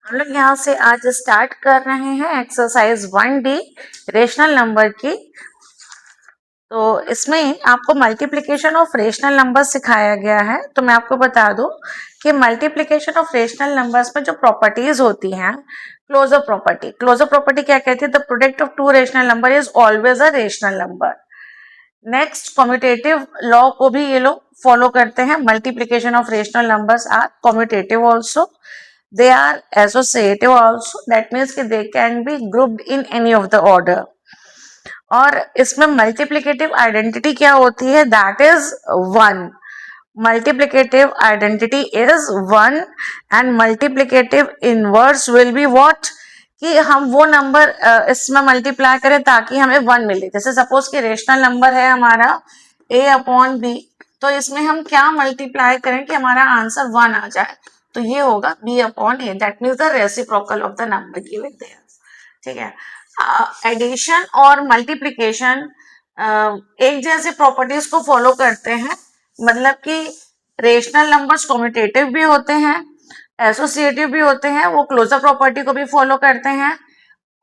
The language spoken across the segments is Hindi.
हम लोग यहाँ से आज स्टार्ट कर रहे हैं एक्सरसाइज 1D रेशनल नंबर की। तो इसमें आपको मल्टीप्लिकेशन ऑफ रेशनल नंबर सिखाया गया है। तो मैं आपको बता दूं कि मल्टीप्लिकेशन ऑफ रेशनल नंबर्स में जो प्रॉपर्टीज होती हैं, क्लोजर प्रॉपर्टी क्या कहती है? The product of two rational number is always a rational number. Next, commutative law को भी ये लोग फॉलो करते हैं। Multiplication of rational numbers are commutative also, they are associative also, that means कि they can be grouped in any of the order। और इसमें मल्टीप्लिकेटिव आइडेंटिटी क्या होती है? That is one. Multiplicative identity is one and multiplicative inverse will be what, कि हम वो नंबर इसमें मल्टीप्लाई करें ताकि हमें वन मिले। जैसे सपोज कि रेशनल नंबर है हमारा a अपॉन बी, तो इसमें हम क्या मल्टीप्लाई करें कि हमारा आंसर वन आ जाए? तो ये होगा b upon a, that means the reciprocal of the number given there. ठीक है। एडिशन और मल्टीप्लिकेशन एक जैसे प्रॉपर्टीज को फॉलो करते हैं, मतलब कि रेशनल नंबर्स कम्यूटेटिव भी होते हैं, एसोसिएटिव भी होते हैं, वो क्लोजर प्रॉपर्टी को भी फॉलो करते हैं।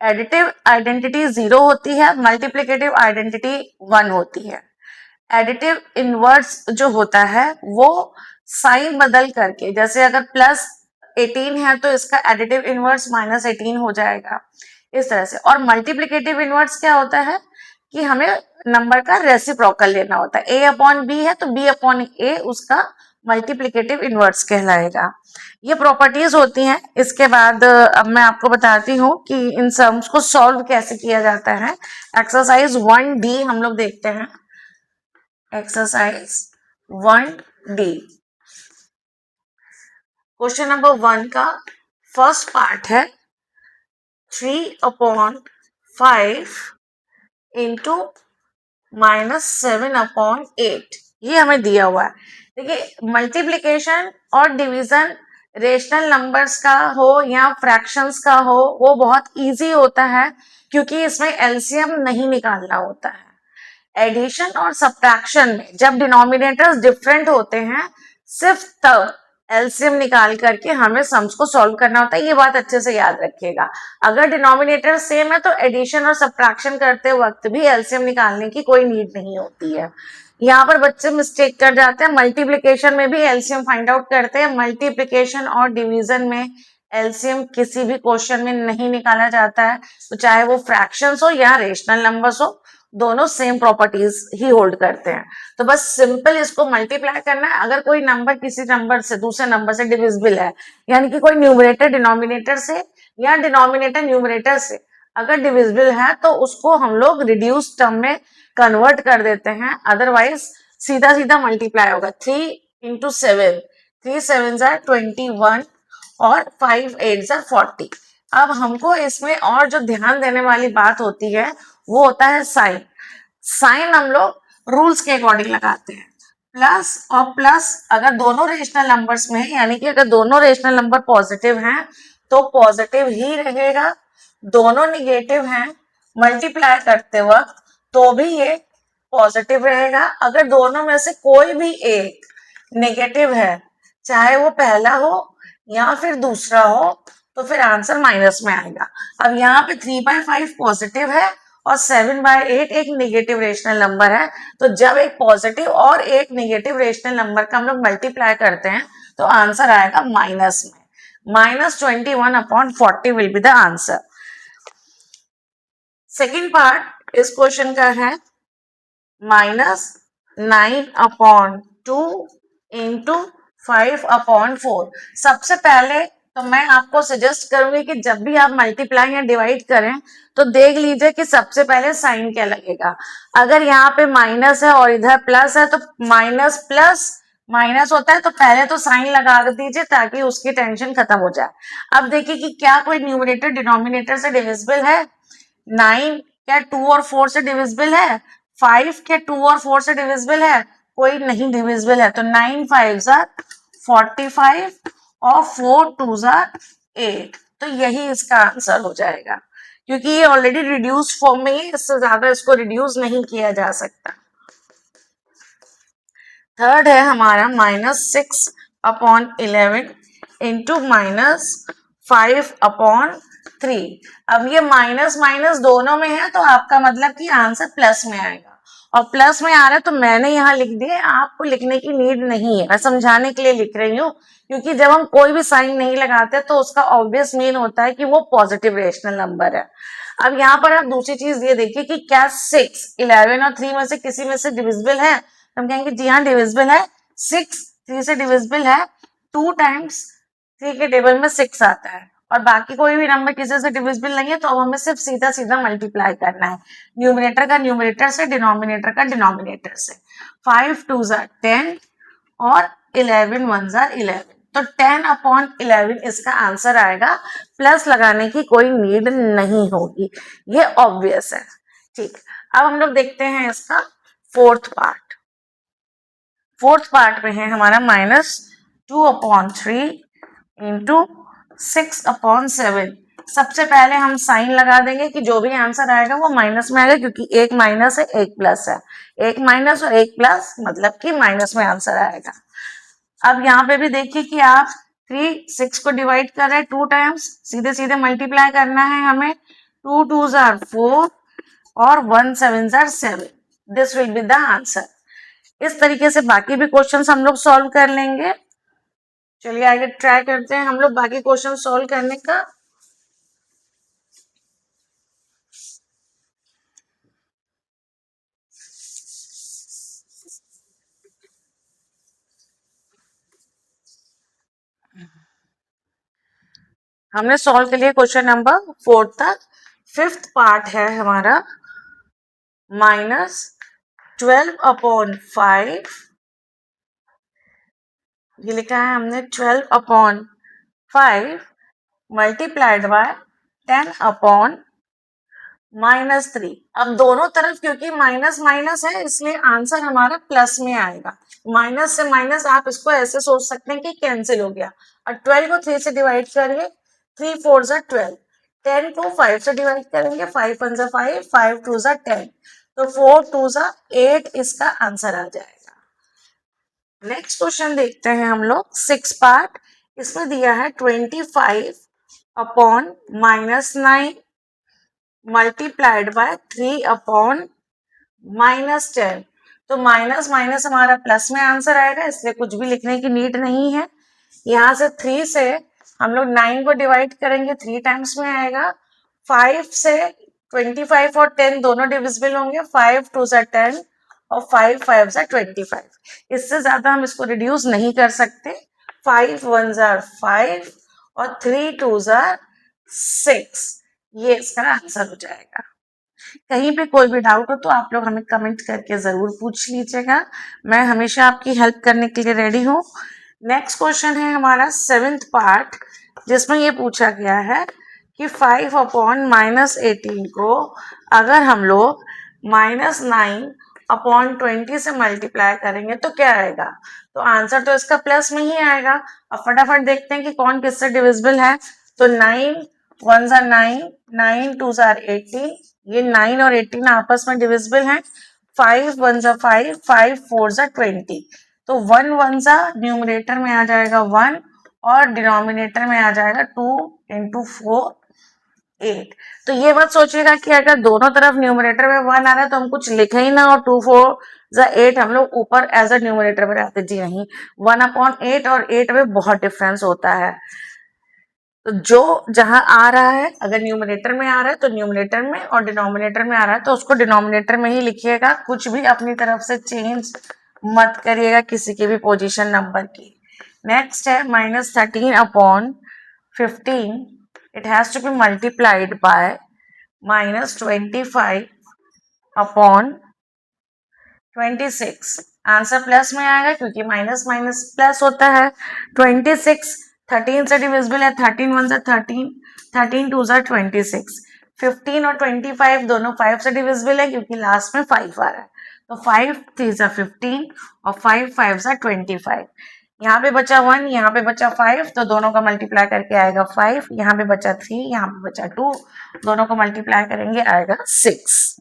एडिटिव आइडेंटिटी जीरो होती है, मल्टीप्लिकेटिव आइडेंटिटी वन होती है। एडिटिव इनवर्स जो होता है वो साइन बदल करके, जैसे अगर प्लस 18 है तो इसका एडिटिव इनवर्स माइनस 18 हो जाएगा, इस तरह से। और मल्टीप्लिकेटिव इनवर्स क्या होता है कि हमें नंबर का रेसिप्रोकल लेना होता है। ए अपॉन बी है तो बी अपॉन ए उसका मल्टीप्लिकेटिव इनवर्स कहलाएगा। ये प्रॉपर्टीज होती हैं। इसके बाद अब मैं आपको बताती हूँ कि इन सम्स को सॉल्व कैसे किया जाता है। एक्सरसाइज 1D हम लोग देखते हैं। एक्सरसाइज 1D क्वेश्चन नंबर 1 का फर्स्ट पार्ट है 3/5 इंटू -7/8। ये हमें दिया हुआ है। देखिए, मल्टीप्लिकेशन और डिवीजन रेशनल नंबर्स का हो या फ्रैक्शंस का हो, वो बहुत इजी होता है क्योंकि इसमें एलसीएम नहीं निकालना होता है। एडिशन और सब्ट्रैक्शन में जब डिनोमिनेटर्स डिफरेंट होते हैं, सिर्फ तब एलसीएम निकाल करके हमें सम्स को सॉल्व करना होता है। ये बात अच्छे से याद रखिएगा। अगर डिनोमिनेटर सेम है तो एडिशन और सब्ट्रैक्शन करते वक्त भी एलसीएम निकालने की कोई नीड नहीं होती है। यहाँ पर बच्चे मिस्टेक कर जाते हैं। मल्टीप्लिकेशन में भी एलसीएम फाइंड आउट करते हैं, मल्टीप्लिकेशन और डिवीजन में एलसीएम किसी भी क्वेश्चन में नहीं निकाला जाता है। तो चाहे वो फ्रैक्शंस हो या रेशनल नंबर्स हो, दोनों सेम प्रॉपर्टीज ही होल्ड करते हैं। तो बस सिंपल इसको मल्टीप्लाई करना है। अगर कोई नंबर किसी नंबर से दूसरे नंबर से डिविजिबल है, यानी कि कोई न्यूमरेटर डिनोमिनेटर से या डिनोमिनेटर न्यूमरेटर से अगर डिविजिबल है, तो उसको हम लोग रिड्यूस टर्म में कन्वर्ट कर देते हैं। अदरवाइज सीधा सीधा मल्टीप्लाई होगा। 3 इंटू 7, 3 7 are 21 और 5 8 are 40। अब हमको इसमें और जो ध्यान देने वाली बात होती है वो होता है साइन। साइन हम लोग रूल्स के अकॉर्डिंग लगाते हैं। प्लस और प्लस अगर दोनों रेशनल नंबर्स में, यानी कि अगर दोनों रेशनल नंबर पॉजिटिव हैं तो पॉजिटिव ही रहेगा। दोनों निगेटिव हैं, मल्टीप्लाई करते वक्त तो भी ये पॉजिटिव रहेगा। अगर दोनों में से कोई भी एक नेगेटिव है, चाहे वो पहला हो या फिर दूसरा हो, तो फिर आंसर माइनस में आएगा। अब यहाँ पे 3/5 पॉजिटिव है और 7/8 एक नेगेटिव रेशनल नंबर है। तो जब एक पॉजिटिव और एक नेगेटिव रेशनल नंबर का हम लोग मल्टीप्लाई करते हैं तो आंसर आएगा माइनस में। -21/40 will be the answer. Second part इस क्वेश्चन का है -9/2 इंटू 5/4। सबसे पहले तो मैं आपको सजेस्ट करूंगी कि जब भी आप मल्टीप्लाई या डिवाइड करें तो देख लीजिए कि सबसे पहले साइन क्या लगेगा। अगर यहाँ पे माइनस है और इधर प्लस है तो माइनस प्लस माइनस होता है, तो पहले तो साइन लगा दीजिए ताकि उसकी टेंशन खत्म हो जाए। अब देखिए कि क्या कोई न्यूमरेटर डिनोमिनेटर से डिविजिबल है। 9 क्या 2 और 4 से डिविजिबल है? 5 क्या 2 और 4 से डिविजिबल है? कोई नहीं डिविजिबल है। तो 9 5s are 45 और 4 2s are 8। तो यही इसका आंसर हो जाएगा, क्योंकि ये ऑलरेडी रिड्यूस फॉर्म में है, इससे ज्यादा इसको रिड्यूस नहीं किया जा सकता। थर्ड है हमारा -6/11 इंटू 5/3। अब ये माइनस माइनस दोनों में है तो आपका मतलब कि आंसर प्लस में आएगा, और प्लस में आ रहा है तो मैंने यहाँ लिख दिया, आपको लिखने की नीड नहीं है, मैं समझाने के लिए लिख रही हूँ। क्योंकि जब हम कोई भी साइन नहीं लगाते तो उसका ऑब्वियस मीन होता है कि वो पॉजिटिव रेशनल नंबर है। अब यहाँ पर आप दूसरी चीज ये देखिए कि क्या 6, 11 और 3 में से किसी में से डिविजिबल है? हम कहेंगे जी हाँ डिविजिबल है। 6 3 से डिविजिबल है, 2 टाइम्स 3 के टेबल में 6 आता है, और बाकी कोई भी नंबर किसी से डिविजिबल नहीं है तो अब हमें सिर्फ सीधा सीधा मल्टीप्लाई करना है, न्यूमरेटर का न्यूमरेटर से, डिनोमिनेटर का डिनोमिनेटर से। 5 2 10 और 11 1 11, तो 10/11 इसका आंसर आएगा। प्लस लगाने की कोई नीड नहीं होगी, ये ऑब्वियस है। ठीक, अब हम लोग देखते हैं इसका फोर्थ पार्ट। फोर्थ पार्ट में है हमारा -2/3 इंटू 6/7। सबसे पहले हम साइन लगा देंगे कि जो भी आंसर आएगा वो माइनस में आएगा, क्योंकि एक माइनस है एक प्लस है, एक माइनस और एक प्लस मतलब कि माइनस में आंसर आएगा। अब यहाँ पे भी देखिए कि आप 3 6 को डिवाइड कर रहे हैं 2 टाइम्स, सीधे सीधे मल्टीप्लाई करना है हमें। 2 2 4 और 1 7 7, this will be the answer. इस तरीके से बाकी भी क्वेश्चंस हम लोग सॉल्व कर लेंगे। चलिए आगे ट्राई करते हैं हम लोग बाकी क्वेश्चन सॉल्व करने का। हमने सॉल्व कर लिया क्वेश्चन नंबर 4 तक। फिफ्थ पार्ट है हमारा -12/5। ये लिखा है हमने 12/5 मल्टीप्लाइड बाय 10/-3। अब दोनों तरफ क्योंकि माइनस माइनस है इसलिए आंसर हमारा प्लस में आएगा। माइनस से माइनस आप इसको ऐसे सोच सकते हैं कि कैंसिल हो गया, और 12 को 3 से डिवाइड करिए, 3 4 12। 10 को 5 से डिवाइड करेंगे, 5 1 5, 5 2 10, तो 4 2 8 इसका आंसर आ जाएगा। नेक्स्ट क्वेश्चन देखते हैं हम लोग 6 पार्ट। इसमें दिया है 25/-9 मल्टीप्लाइड बाय 3/-10। तो माइनस माइनस हमारा प्लस में आंसर आएगा, इसलिए कुछ भी लिखने की नीड नहीं है। यहाँ से 3 से हम लोग 9 को डिवाइड करेंगे, 3 टाइम्स में आएगा। 5 से 25 और 10 दोनों डिविजिबल होंगे, 5 2 10 और 5 5 25। इससे ज्यादा हम इसको रिड्यूस नहीं कर सकते। 5 1 5 और 3 2 6, ये इसका आंसर हो जाएगा। कहीं पे कोई भी डाउट हो तो आप लोग हमें कमेंट करके जरूर पूछ लीजिएगा, मैं हमेशा आपकी हेल्प करने के लिए रेडी हूँ। नेक्स्ट क्वेश्चन है हमारा 7th पार्ट, जिसमें ये पूछा गया है कि 5/-18 को अगर हम लोग -9/20 से मल्टीप्लाई करेंगे तो क्या आएगा? तो आंसर तो इसका प्लस में ही आएगा। अब फटाफट देखते हैं कि कौन किससे डिविजिबल है। तो 9 1 9, 9 2 18, ये 9 और 18 आपस में डिविजिबल हैं। 5 1 5, 5 4 20, तो 1 1 न्यूमरेटर में आ जाएगा 1 और डिनोमिनेटर में आ जाएगा 2 इंटू 4 8। तो ये मत सोचिएगा कि अगर दोनों तरफ न्यूमरेटर में 1 आ रहा है तो हम कुछ लिखे ही ना, और 2 4 8 हम लोग ऊपर एज अ न्यूमरेटर में रहते। जी नहीं, 1/8 और 8 में बहुत डिफरेंस होता है। तो जो जहां आ रहा है, अगर न्यूमरेटर में आ रहा है तो न्यूमरेटर में, और डिनोमिनेटर में आ रहा है तो उसको डिनोमिनेटर में ही लिखिएगा। कुछ भी अपनी तरफ से चेंज मत करिएगा किसी की भी पोजीशन नंबर की। नेक्स्ट है -13/15, it has to be multiplied by -25/26। Answer plus में आएगा क्योंकि माइनस माइनस प्लस होता है। 26 13 से डिविजिबल है, 13 1 13, 13 2 26। 15 और 25 दोनों 5 से डिविजिबल है क्योंकि लास्ट में 5 आ रहा है, तो 5 3 15 और 5 5 25। यहाँ पे बचा 1, यहाँ पे बचा 5, तो दोनों का मल्टीप्लाई करके आएगा 5। यहाँ पे बचा 3, यहाँ पे बचा 2, दोनों को मल्टीप्लाई करेंगे आएगा 6।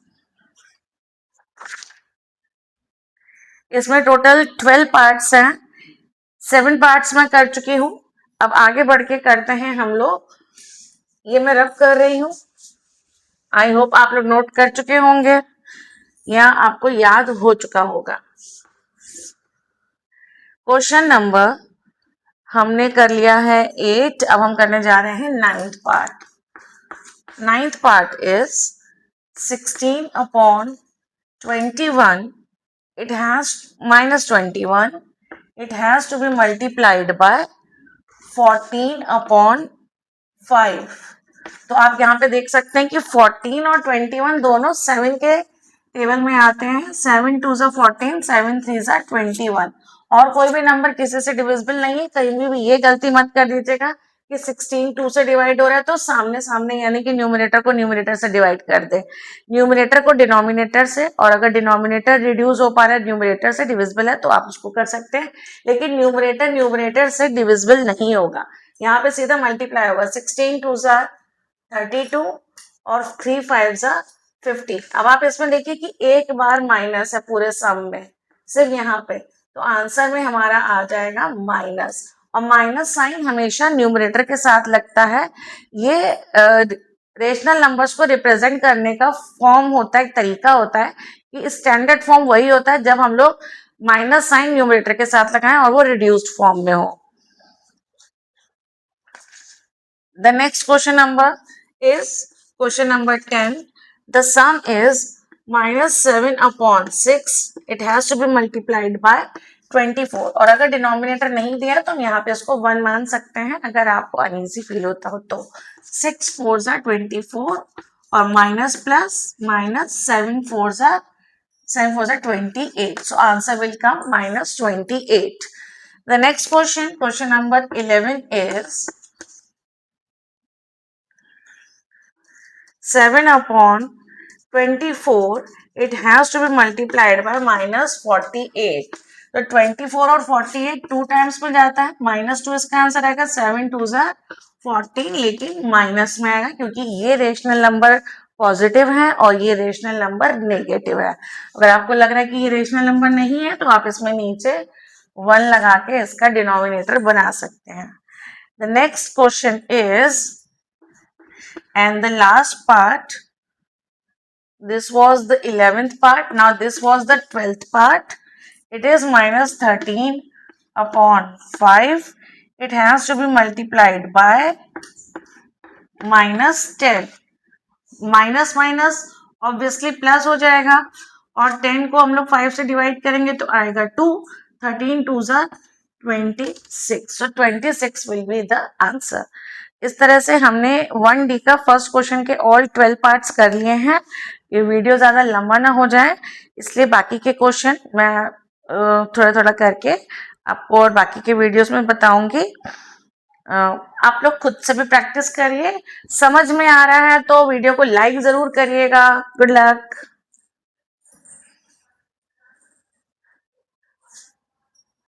इसमें टोटल 12 पार्ट्स हैं, 7 पार्ट्स में कर चुकी हूँ। अब आगे बढ़ के करते हैं हम लोग ये मैं रब कर रही हूँ, आई होप आप लोग नोट कर चुके होंगे या आपको याद हो चुका होगा। क्वेश्चन नंबर हमने कर लिया है 8, अब हम करने जा रहे हैं 9th part. 9th part is 16 upon 21. It has minus 21. It has to be multiplied by 14 upon 5. तो आप यहाँ पे देख सकते हैं कि 14 और 21 दोनों 7 के टेबल में आते हैं। 7 2 ज़ा 14, 7 3 ज़ा 21। और कोई भी नंबर किसी से डिविजिबल नहीं है। कहीं भी ये गलती मत कर दीजिएगा कि 16 2 से डिवाइड हो रहा है तो सामने सामने यानी कि न्यूमरेटर को न्यूमरेटर से डिवाइड कर दे, न्यूमरेटर को डिनोमिनेटर से। और अगर डिनोमिनेटर रिड्यूस हो पा रहा है न्यूमरेटर से, डिविजिबल है, तो आप उसको कर सकते हैं। लेकिन न्यूमरेटर न्यूमरेटर से डिविजिबल नहीं होगा, यहाँ पे सीधा मल्टीप्लाई होगा। 16 2 ज़ा 32 और 3 5 ज़ा 50। अब आप इसमें देखिए कि एक बार माइनस है पूरे सम में, सिर्फ यहाँ पे, तो आंसर में हमारा आ जाएगा माइनस। और माइनस साइन हमेशा न्यूमरेटर के साथ लगता है। ये रेशनल नंबर्स को रिप्रेजेंट करने का फॉर्म होता है, एक तरीका होता है कि स्टैंडर्ड फॉर्म वही होता है जब हम लोग माइनस साइन न्यूमरेटर के साथ लगाएं और वो रिड्यूस्ड फॉर्म में हो। The next question number is question number 10. The sum is minus 7 upon 6. It has to be multiplied by 24. और अगर डिनोमिनेटर नहीं दिया तो हम यहाँ पे इसको 1 मान सकते हैं अगर आपको अनईजी फील होता हो तो। 6 4 ज़ा 24 और माइनस प्लस माइनस 7 4 ज़ा 28. So answer will come minus 28. The next question, question number 11 is 7 upon 24. It has to be multiplied by minus 48. तो 24 और 48 2 टाइम्स में जाता है, माइनस 2 इसका आंसर आएगा। 7 2 ज़ा 14, लेकिन माइनस में आएगा क्योंकि ये रेशनल नंबर पॉजिटिव है और ये रेशनल नंबर नेगेटिव है। अगर आपको लग रहा है कि ये रेशनल नंबर नहीं है तो आप इसमें नीचे 1 लगा के इसका डिनोमिनेटर बना सकते हैं। The next question is, and the last part, this was the 11th part, now this was the 12th part. It is minus 13 upon 5. It has to be multiplied by minus 10. Minus minus obviously plus हो जाएगा और 10 को हम लोग 5 से डिवाइड करेंगे तो आएगा 2। 13 2 ज़ा 26। So 26 will be the answer. इस तरह से हमने 1D का फर्स्ट क्वेश्चन के ऑल 12 पार्ट्स कर लिए हैं। ये वीडियो ज़्यादा लंबा ना हो जाए इसलिए बाकी के क्वेश्चन मैं थोड़ा थोड़ा करके आपको और बाकी के वीडियोस में बताऊंगी। आप लोग खुद से भी प्रैक्टिस करिए। समझ में आ रहा है तो वीडियो को लाइक ज़रूर करिएगा। Good luck.